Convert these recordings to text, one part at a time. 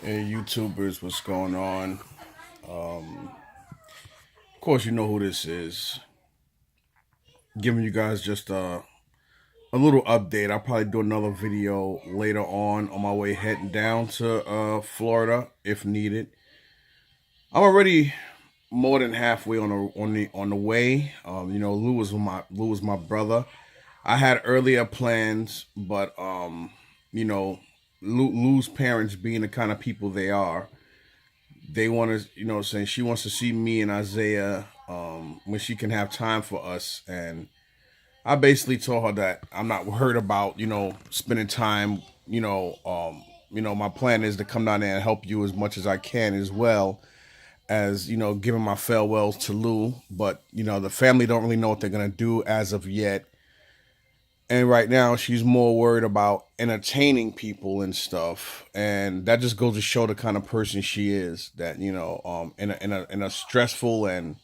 Hey, YouTubers, what's going on? Of course, you know who this is. Giving you guys just a little update. I'll probably do another video later on my way heading down to Florida if needed. I'm already more than halfway on the way. Lou was my brother. I had earlier plans, but Lou's parents being the kind of people they are, they want to, saying she wants to see me and Isaiah when she can have time for us. And I basically told her that I'm not worried about, spending time, my plan is to come down there and help you as much as I can, as well as, giving my farewells to Lou. But, the family don't really know what they're going to do as of yet. And right now, she's more worried about entertaining people and stuff, and that just goes to show the kind of person she is. That in a stressful and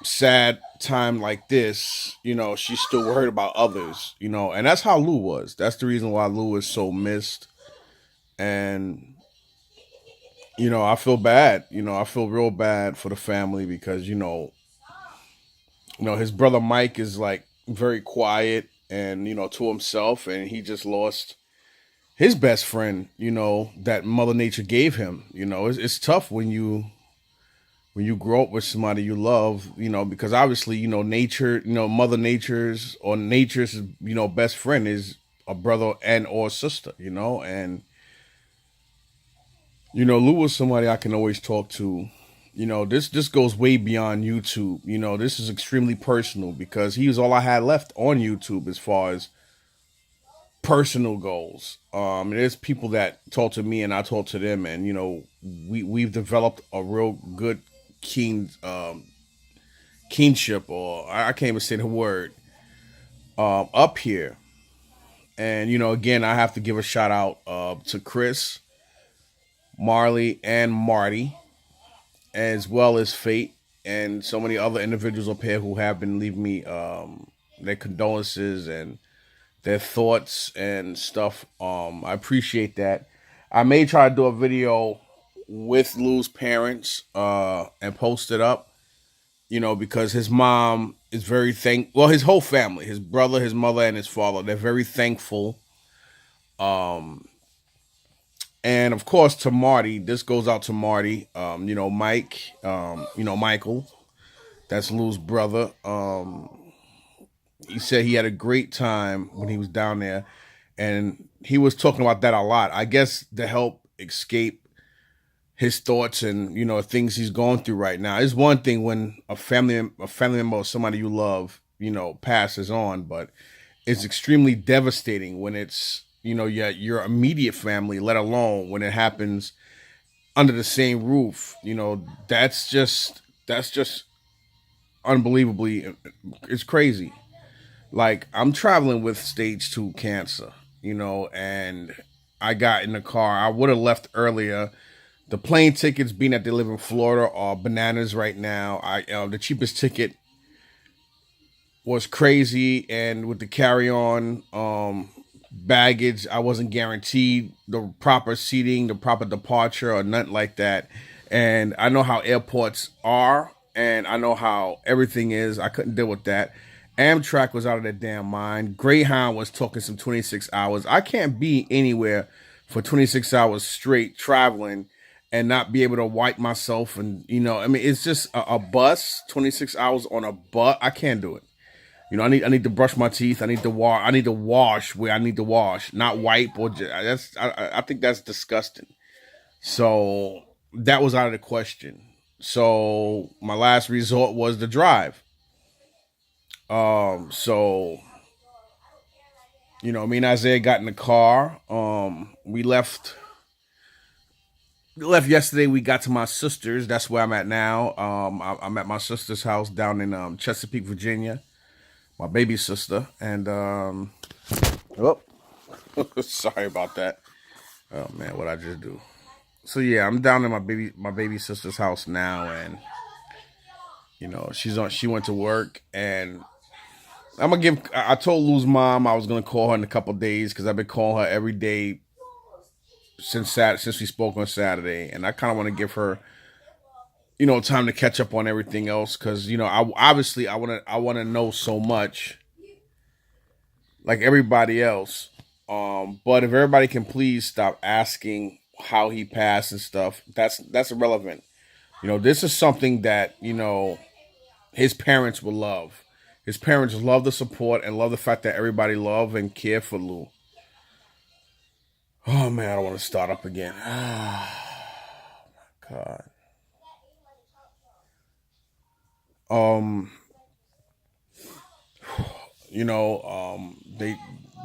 sad time like this, she's still worried about others. And that's how Lou was. That's the reason why Lou is so missed. And I feel bad. I feel real bad for the family because his brother Mike is like very quiet and to himself, and he just lost his best friend, that Mother Nature gave him. It's tough when you grow up with somebody you love, because obviously, nature, Mother Nature's or nature's, best friend is a brother and or sister, and Lou was somebody I can always talk to. This goes way beyond YouTube. This is extremely personal because he was all I had left on YouTube as far as personal goals. There's people that talk to me and I talk to them, and we've developed a real good kinship, or I can't even say the word, up here. And again, I have to give a shout out to Chris, Marley, and Marty, as well as Fate, and so many other individuals up here who have been leaving me their condolences and their thoughts and stuff. I appreciate that. I may try to do a video with Lou's parents and post it up, because his mom is very his whole family, his brother, his mother, and his father, they're very thankful. Um, and of course to Marty, this goes out to Marty, Mike, Michael, that's Lou's brother. He said he had a great time when he was down there, and he was talking about that a lot. I guess to help escape his thoughts and things he's going through right now. It's one thing when a family member or somebody you love passes on, but it's extremely devastating when it's your immediate family, let alone when it happens under the same roof. That's just unbelievably, it's crazy. Like, I'm traveling with stage 2 cancer, and I got in the car. I would have left earlier. The plane tickets, being that they live in Florida, are bananas right now. The cheapest ticket was crazy, and with the carry-on baggage, I wasn't guaranteed the proper seating, the proper departure, or nothing like that. And I know how airports are, and I know how everything is. I couldn't deal with that. Amtrak was out of their damn mind. Greyhound was talking some 26 hours. I can't be anywhere for 26 hours straight traveling and not be able to wipe myself. And, it's just a bus, 26 hours on a bus. I can't do it. I need to brush my teeth. I need to wash where I need to wash, not wipe or I think that's disgusting. So that was out of the question. So my last resort was the drive. So me and Isaiah got in the car. We left yesterday. We got to my sister's. That's where I'm at now. I'm at my sister's house down in Chesapeake, Virginia. My baby sister. And oh, sorry about that. Oh man, what I just do? So yeah, I'm down in my baby sister's house now, and she went to work, and I told Lou's mom I was gonna call her in a couple days because I've been calling her every day since we spoke on Saturday, and I kind of want to give her time to catch up on everything else because I obviously I want to know so much like everybody else. But if everybody can please stop asking how he passed and stuff, that's irrelevant. This is something that his parents will love. His parents love the support and love the fact that everybody love and care for Lou. Oh man, I don't want to start up again. God. Um,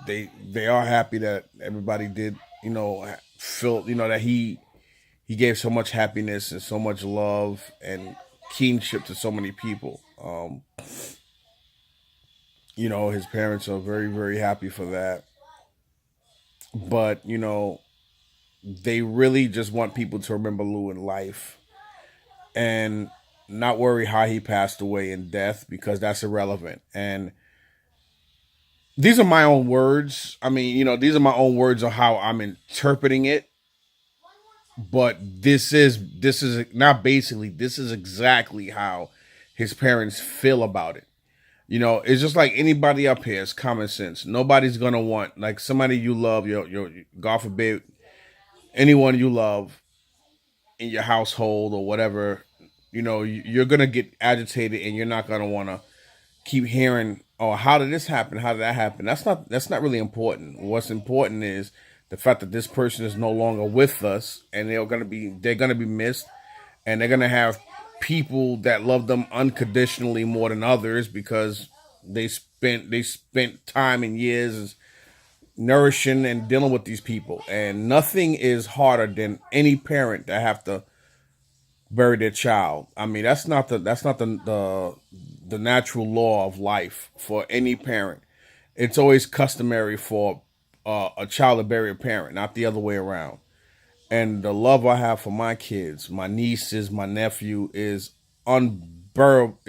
they are happy that everybody did, feel, that he gave so much happiness and so much love and kinship to so many people. His parents are very, very happy for that. But, they really just want people to remember Lou in life and not worry how he passed away in death because that's irrelevant. And these are my own words. I mean, these are my own words on how I'm interpreting it. But this is not basically this is exactly how his parents feel about it. It's just like anybody up here. It's common sense. Nobody's gonna want like somebody you love, your God forbid, anyone you love in your household or whatever. You're gonna get agitated and you're not gonna want to keep hearing, oh, how did this happen? How did that happen? That's not really important. What's important is the fact that this person is no longer with us and they're gonna be missed and they're gonna have people that love them unconditionally more than others because they spent time and years nourishing and dealing with these people. And nothing is harder than any parent that have to bury their child. I mean, that's not the natural law of life for any parent. It's always customary for a child to bury a parent, not the other way around. And the love I have for my kids, my nieces, my nephew is unbearable.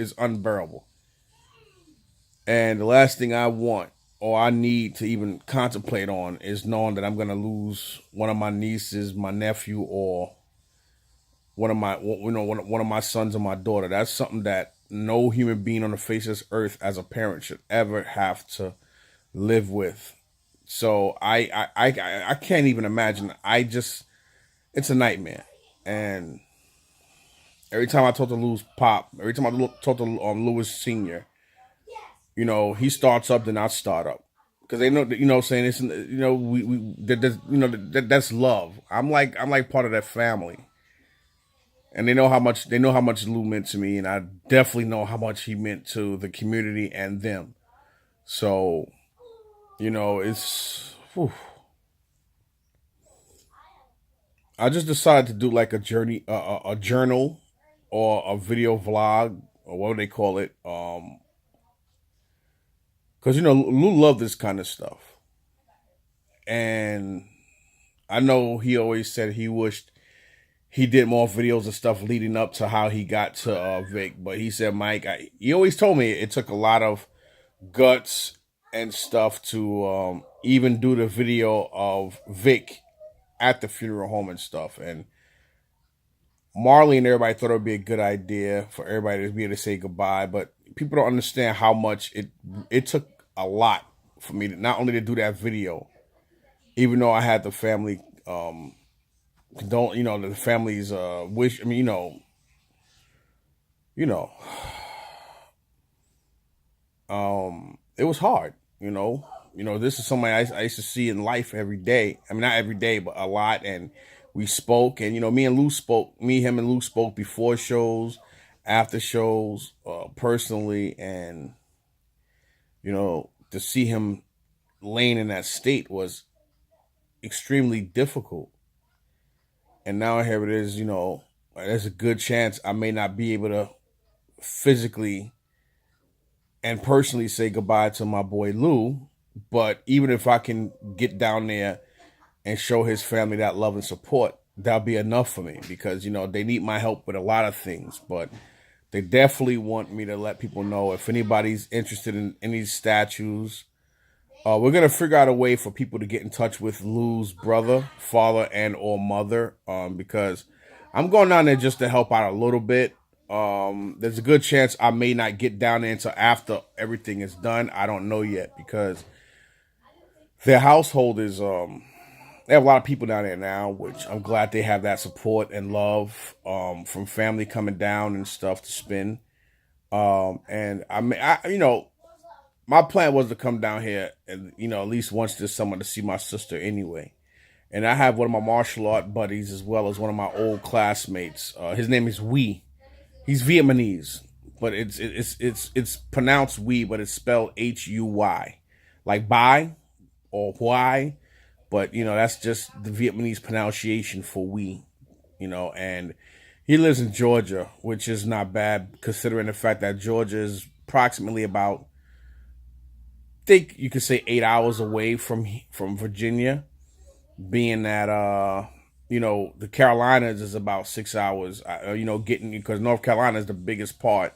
And the last thing I want or I need to even contemplate on is knowing that I'm gonna lose one of my nieces, my nephew, or one of my sons or my daughter. That's something that no human being on the face of this earth as a parent should ever have to live with. So I can't even imagine. It's a nightmare. And every time I talk to Lou's pop, every time I talk to Louis Senior, he starts up, then I start up because they know that, what I'm saying, it's, we that's love. I'm like part of that family, and they know how much Lou meant to me, and I definitely know how much he meant to the community and them. So it's. Whew. I just decided to do like a journey, a journal, or a video vlog, or what do they call it? Because Lou loved this kind of stuff, and I know he always said he wished he did more videos and stuff leading up to how he got to Vic. But he said, Mike, he always told me it took a lot of guts and stuff to even do the video of Vic at the funeral home and stuff. And Marley and everybody thought it would be a good idea for everybody to be able to say goodbye, but people don't understand how much it took a lot for me to not only to do that video, even though I had the family don't the family's wish. I mean, you know, it was hard. This is somebody I used to see in life every day. I mean, not every day, but a lot. And we spoke, and him and Lou spoke before shows, after shows, personally, and to see him laying in that state was extremely difficult. And now here it is, there's a good chance I may not be able to physically and personally say goodbye to my boy Lou. But even if I can get down there and show his family that love and support, that'll be enough for me because, they need my help with a lot of things. But they definitely want me to let people know if anybody's interested in any statues We're gonna figure out a way for people to get in touch with Lou's brother, father, and or mother, because I'm going down there just to help out a little bit. There's a good chance I may not get down there until after everything is done. I don't know yet because their household is they have a lot of people down there now, which I'm glad they have that support and love from family coming down and stuff to spend. And my plan was to come down here and at least once this summer to see my sister anyway. And I have one of my martial art buddies as well as one of my old classmates. His name is Wee. He's Vietnamese, but it's pronounced Wee, but it's spelled Huy, like bye or why. But that's just the Vietnamese pronunciation for Wee. And he lives in Georgia, which is not bad considering the fact that Georgia is approximately about, I think you could say 8 hours away from Virginia, being that the Carolinas is about 6 hours. Getting because North Carolina is the biggest part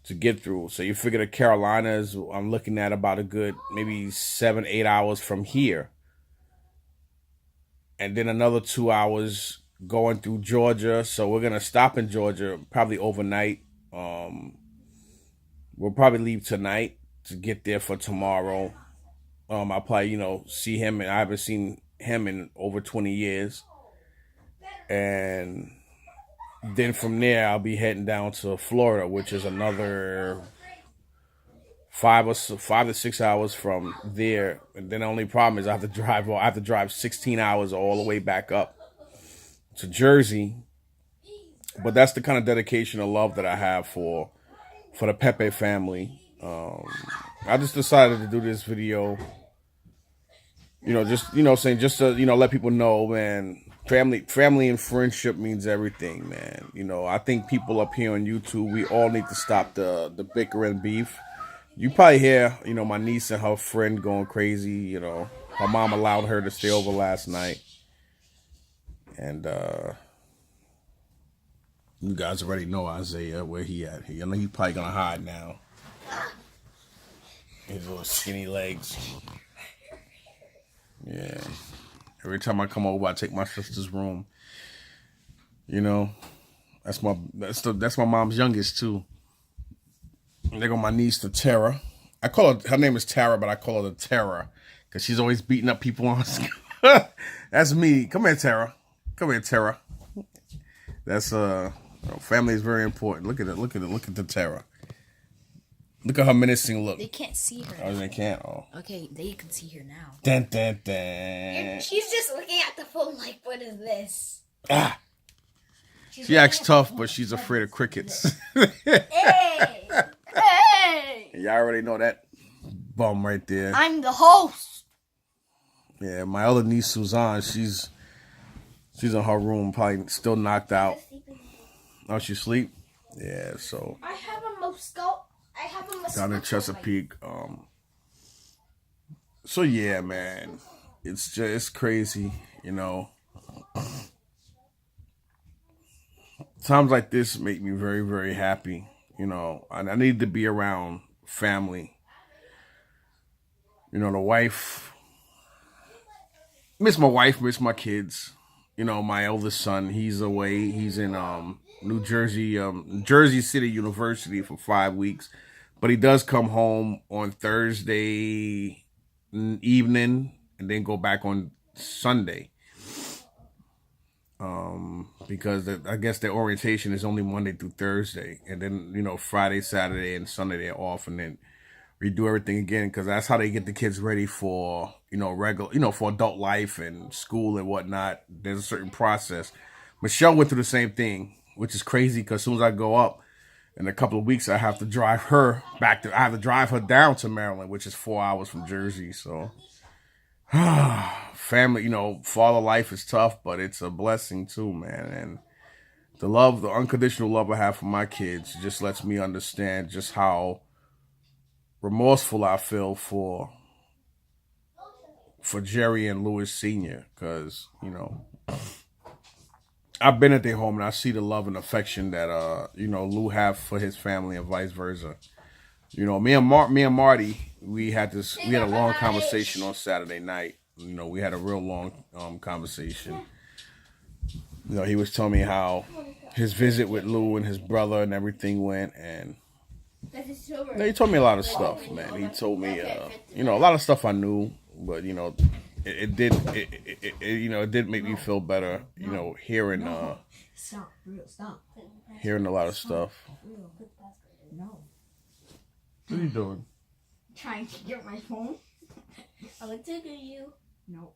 to get through. So you figure the Carolinas, I'm looking at about a good maybe 7-8 hours from here, and then another 2 hours going through Georgia. So we're gonna stop in Georgia probably overnight. We'll probably leave tonight to get there for tomorrow. I'll probably see him, and I haven't seen him in over 20 years. And then from there I'll be heading down to Florida, which is another 5 to 6 hours from there. And then the only problem is I have to drive 16 hours all the way back up to Jersey. But that's the kind of dedication and love that I have for the Pepe family. I just decided to do this video, just to let people know, man, family and friendship means everything, man. I think people up here on YouTube, we all need to stop the bicker and beef. You probably hear, my niece and her friend going crazy. Her mom allowed her to stay over last night. And you guys already know Isaiah, where he at. I know he's probably going to hide now. His little skinny legs. Yeah. Every time I come over, I take my sister's room. That's my mom's youngest too. And there go my niece, the Tara. I call her name is Tara, but I call her the Terror because she's always beating up people on. That's me. Come here, Tara. Come here, Tara. That's family is very important. Look at it. Look at the Tara. Look at her menacing look. They can't see her. Oh, they can't. Oh. Okay, they can see her now. Dun, dun, dun. She's just looking at the phone like, what is this? Ah. She acts tough, but she's afraid of crickets. Hey! Hey! Y'all already know that bum right there. I'm the host. Yeah, my other niece Suzanne, she's in her room, probably still knocked out. Oh, she sleep? Yeah, so. I have a mosquito. Down in Chesapeake. So yeah, man, it's crazy, Times like this make me very, very happy. I need to be around family. The wife. Miss my wife, miss my kids. My eldest son, he's away. He's in New Jersey, Jersey City University for 5 weeks. But he does come home on Thursday evening and then go back on Sunday. Because I guess their orientation is only Monday through Thursday. And then, Friday, Saturday, and Sunday they're off. And then redo everything again because that's how they get the kids ready for, regular, for adult life and school and whatnot. There's a certain process. Michelle went through the same thing, which is crazy because as soon as I go up, in a couple of weeks, I have to drive her down to Maryland, which is 4 hours from Jersey. So, family, father life is tough, but it's a blessing too, man. And the unconditional love I have for my kids just lets me understand just how remorseful I feel for Jerry and Louis Sr. Because, I've been at their home and I see the love and affection that Lou have for his family and vice versa. Me and Marty, we had a long conversation on Saturday night. You know, we had a real long conversation. You know, he was telling me how his visit with Lou and his brother and everything went, and he told me a lot of stuff, man. He told me, you know, a lot of stuff I knew, but you know, it did make me feel better, you know, hearing a lot of stuff. No. What are you doing? Trying to get my phone. I would tickle you. No.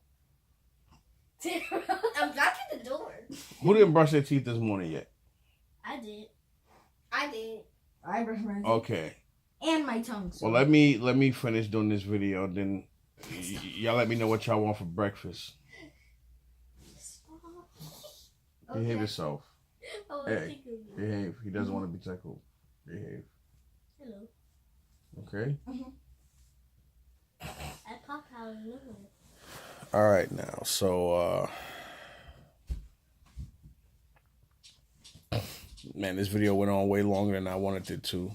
I'm knocking the door. Who didn't brush their teeth this morning yet? I did. I brushed my teeth. Okay. And my tongue. So. Well, let me finish doing this video, then y'all let me know what y'all want for breakfast. Okay. Behave yourself. Hey, behave. He doesn't want to be tickled. Behave. Hello. Okay. I pop out a little. All right, now, so man, this video went on way longer than I wanted it to.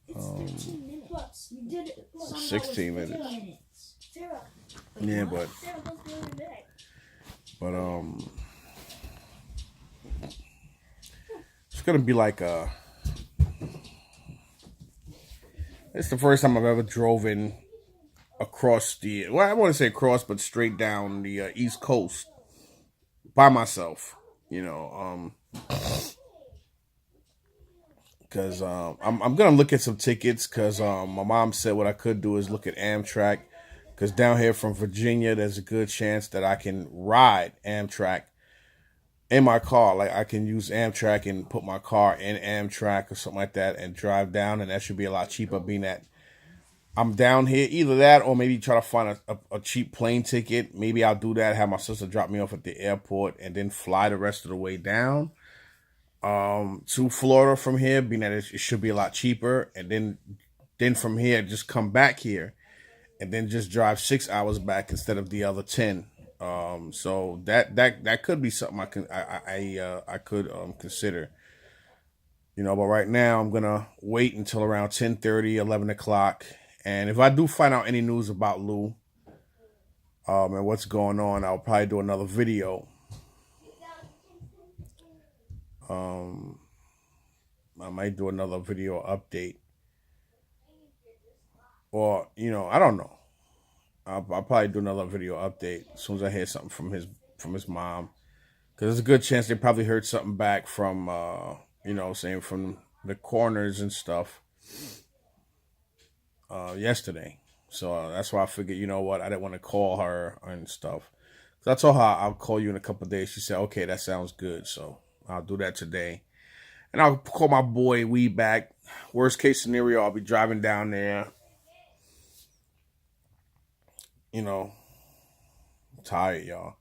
15 minutes. You did it. 16 minutes. Yeah, but it's gonna be like it's the first time I've ever drove in across I want to say across, but straight down the East Coast by myself. You know, because I'm gonna look at some tickets, because my mom said what I could do is look at Amtrak, because down here from Virginia there's a good chance that I can ride Amtrak in my car. Like, I can use Amtrak and put my car in Amtrak or something like that and drive down, and that should be a lot cheaper, being that I'm down here. Either that or maybe try to find a cheap plane ticket. Maybe I'll do that, have my sister drop me off at the airport, and then fly the rest of the way down to Florida from here, being that it should be a lot cheaper, and then from here just come back here and then just drive 6 hours back instead of the other 10. So that could be something I could consider. You know, but right now I'm gonna wait until around 10:30, 11 o'clock. And if I do find out any news about Lou and what's going on, I'll probably do another video. I might do another video update. Or, you know, I don't know. I'll probably do another video update as soon as I hear something from his mom. Because there's a good chance they probably heard something back from, you know, saying from the coroners and stuff yesterday. So that's why I figured, you know what, I didn't want to call her and stuff. So I told her I'll call you in a couple of days. She said, okay, that sounds good. So I'll do that today. And I'll call my boy Wee back. Worst case scenario, I'll be driving down there. You know, tired, y'all.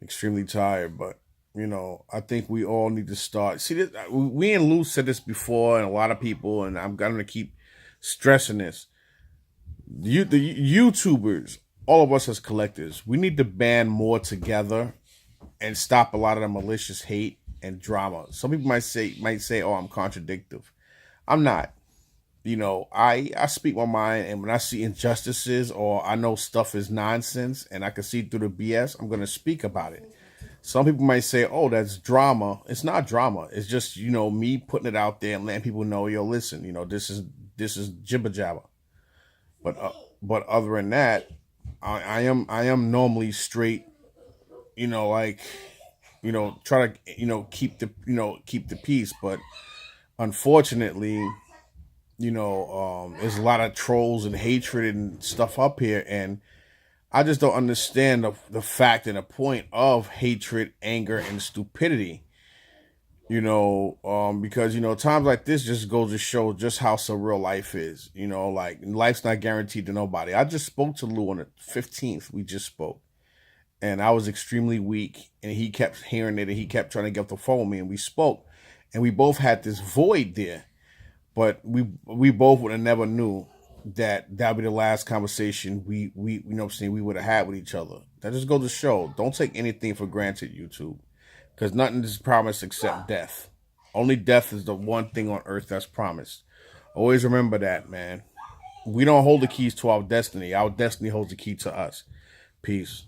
Extremely tired, but you know, I think we all need to start. See, this, we and Lou said this before, and a lot of people, and I'm gonna keep stressing this. The YouTubers, all of us as collectors, we need to band more together and stop a lot of the malicious hate and drama. Some people might say, "Oh, I'm contradictive." I'm not. You know, I speak my mind, and when I see injustices or I know stuff is nonsense and I can see through the BS, I'm going to speak about it. Some people might say, oh, that's drama. It's not drama. It's just, you know, me putting it out there and letting people know, yo, listen, you know, this is jibber jabber. But other than that, I am normally straight, you know, like, you know, try to, you know, keep the peace. But unfortunately, you know, there's a lot of trolls and hatred and stuff up here, and I just don't understand the fact and the point of hatred, anger, and stupidity. You know, because, you know, times like this just goes to show just how surreal life is. You know, like, life's not guaranteed to nobody. I just spoke to Lou on the 15th. We just spoke. And I was extremely weak, and he kept hearing it, and he kept trying to get off the phone with me, and we spoke. And we both had this void there. But we both would have never knew that would be the last conversation we you know what I'm saying, we would have had with each other. That just goes to show, don't take anything for granted, YouTube. Because nothing is promised except death. Only death is the one thing on earth that's promised. Always remember that, man. We don't hold the keys to our destiny. Our destiny holds the key to us. Peace.